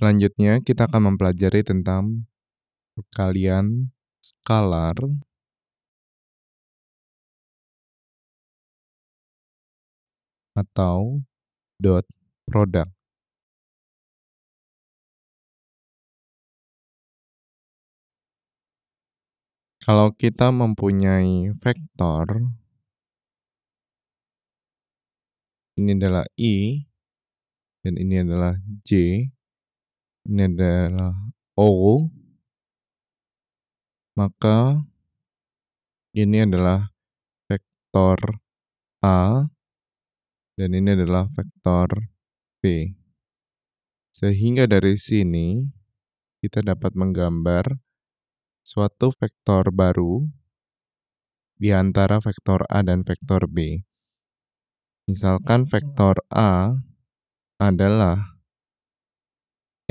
Selanjutnya kita akan mempelajari tentang perkalian skalar atau dot product. Kalau kita mempunyai vektor, ini adalah I, dan ini adalah J, ini adalah O, maka ini adalah vektor A, dan ini adalah vektor B. Sehingga dari sini kita dapat menggambar suatu vektor baru di antara vektor A dan vektor B. Misalkan vektor A adalah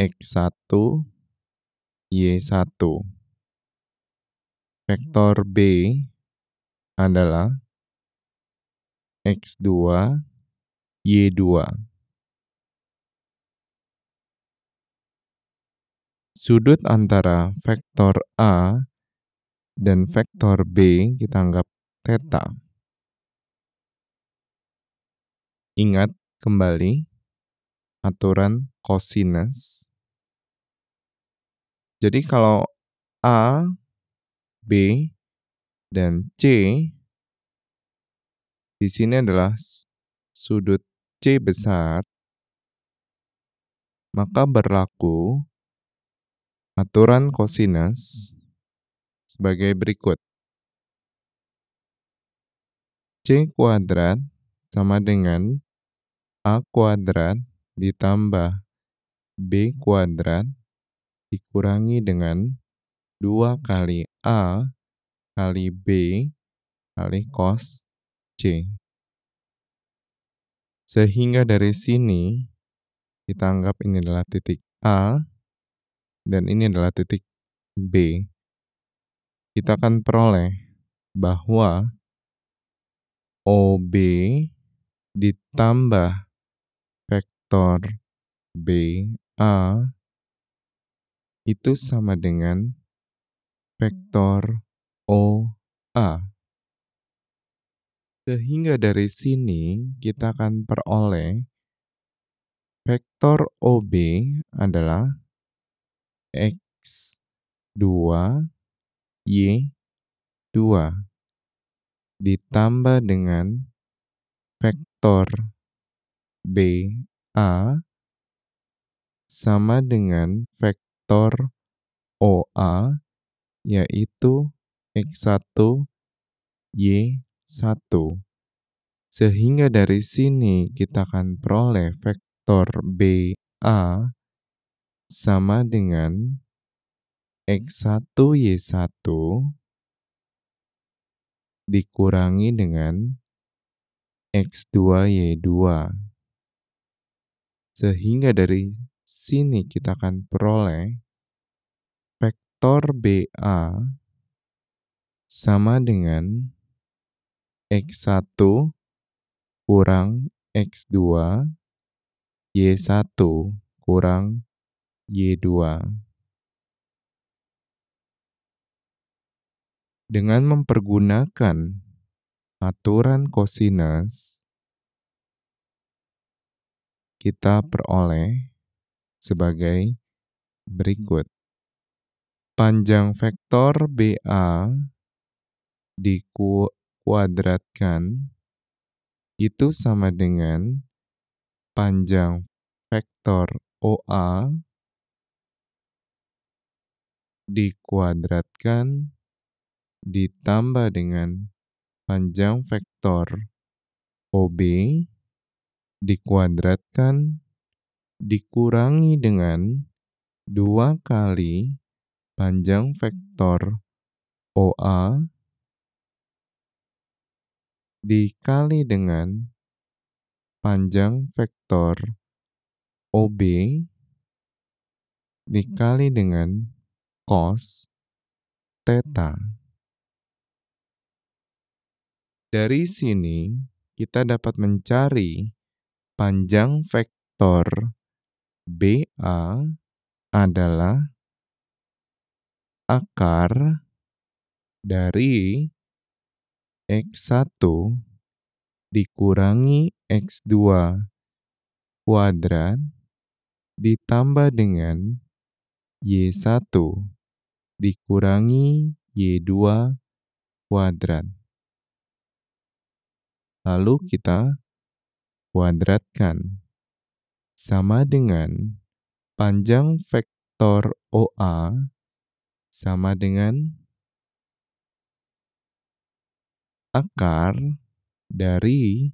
X1, Y1. Vektor B adalah X2, Y2. Sudut antara vektor A dan vektor B kita anggap theta. Ingat kembali aturan cosinus. Jadi kalau A, B, dan C di sini adalah sudut C besar, maka berlaku aturan cosinus sebagai berikut. C kuadrat sama dengan A kuadrat ditambah B kuadrat dikurangi dengan 2 kali A kali B kali cos C. Sehingga dari sini kita anggap ini adalah titik A dan ini adalah titik B. Kita akan peroleh bahwa OB ditambah vektor BA itu sama dengan vektor OA. Sehingga dari sini kita akan peroleh vektor OB adalah X2, Y2 ditambah dengan vektor BA sama dengan vektor OA yaitu X1, Y1. Sehingga dari sini kita akan peroleh vektor BA sama dengan X1, Y1 dikurangi dengan X2, Y2. Sehingga dari sini kita akan peroleh vektor BA sama dengan X1 kurang X2, Y1 kurang Y2. Dengan mempergunakan aturan cosinus, kita peroleh sebagai berikut. Panjang vektor BA dikuadratkan itu sama dengan panjang vektor OA dikuadratkan ditambah dengan panjang vektor OB dikuadratkan dikurangi dengan 2 kali panjang vektor OA dikali dengan panjang vektor OB dikali dengan cos theta. Dari sini kita dapat mencari panjang vektor BA adalah akar dari X1 dikurangi X2 kuadrat ditambah dengan Y1 dikurangi Y2 kuadrat. Lalu kita kuadratkan. Sama dengan panjang vektor OA sama dengan akar dari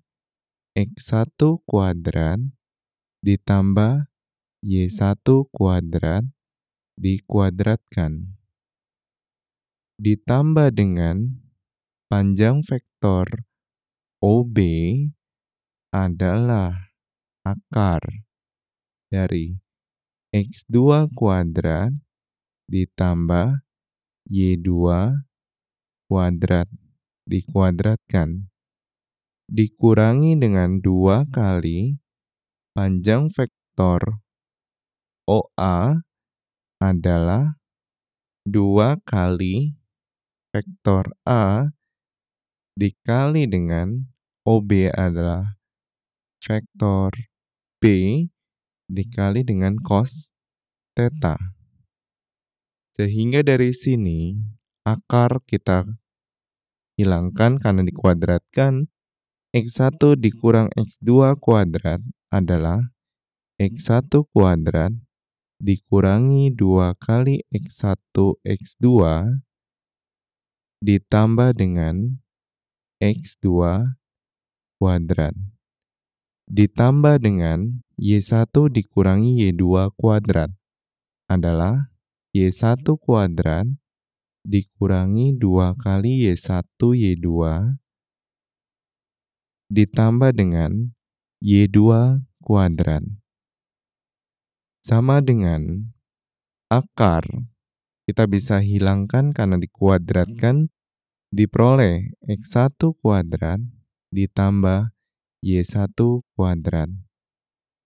X1 kuadrat ditambah Y1 kuadrat dikuadratkan. Ditambah dengan panjang vektor OB adalah akar dari X2 kuadrat ditambah Y2 kuadrat dikuadratkan. Dikurangi dengan 2 kali panjang vektor OA adalah 2 kali vektor A dikali dengan OB adalah vektor B dikali dengan cos theta. Sehingga dari sini akar kita hilangkan karena dikuadratkan. X1 dikurang X2 kuadrat adalah X1 kuadrat dikurangi 2 kali X1 X2 ditambah dengan X2 kuadrat ditambah dengan Y1 dikurangi Y2 kuadrat adalah Y1 kuadrat dikurangi 2 kali Y1 Y2 ditambah dengan Y2 kuadrat. Sama dengan akar, kita bisa hilangkan karena dikuadratkan, diperoleh X1 kuadrat ditambah Y1 kuadrat.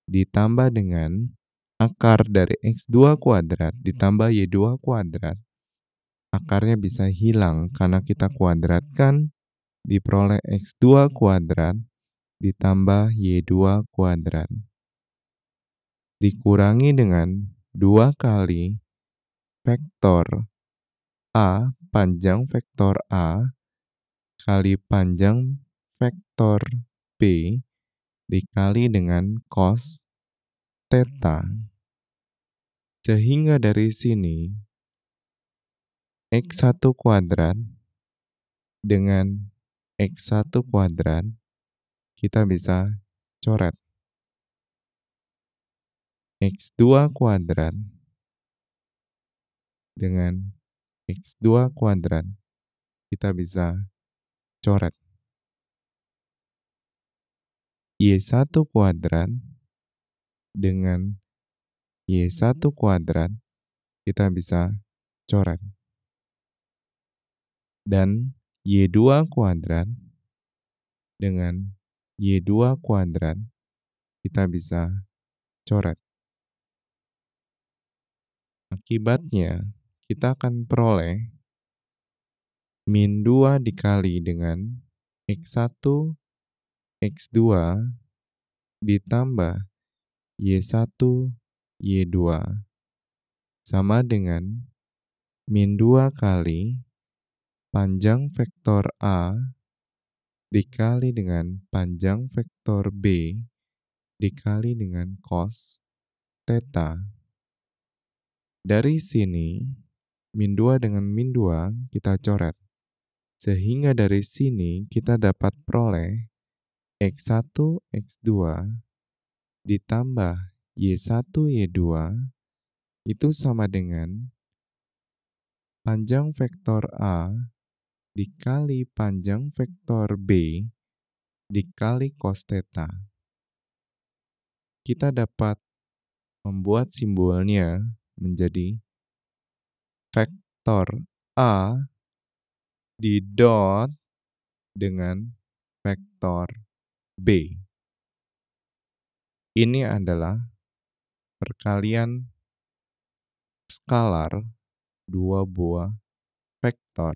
Ditambah dengan akar dari X2 kuadrat ditambah Y2 kuadrat. Akarnya bisa hilang karena kita kuadratkan, diperoleh X2 kuadrat ditambah Y2 kuadrat. Dikurangi dengan 2 kali vektor A, panjang vektor A, kali panjang vektor B, dikali dengan cos theta. Sehingga dari sini, X1 kuadrat dengan X1 kuadrat, kita bisa coret. X2 kuadrat dengan X2 kuadrat, kita bisa coret. Y1 kuadrat dengan Y1 kuadrat, kita bisa coret. Dan Y2 kuadrat dengan Y2 kuadrat, kita bisa coret. Akibatnya, kita akan peroleh min 2 dikali dengan X1, X2 ditambah Y1, Y2 sama dengan min 2 kali panjang vektor A dikali dengan panjang vektor B dikali dengan cos theta. Dari sini, min 2 dengan min 2 kita coret. Sehingga dari sini kita dapat peroleh X1, X2 ditambah Y1, Y2 itu sama dengan panjang vektor A dikali panjang vektor B dikali cos theta. Kita dapat membuat simbolnya menjadi vektor A didot dengan vektor B. Ini adalah perkalian skalar dua buah vektor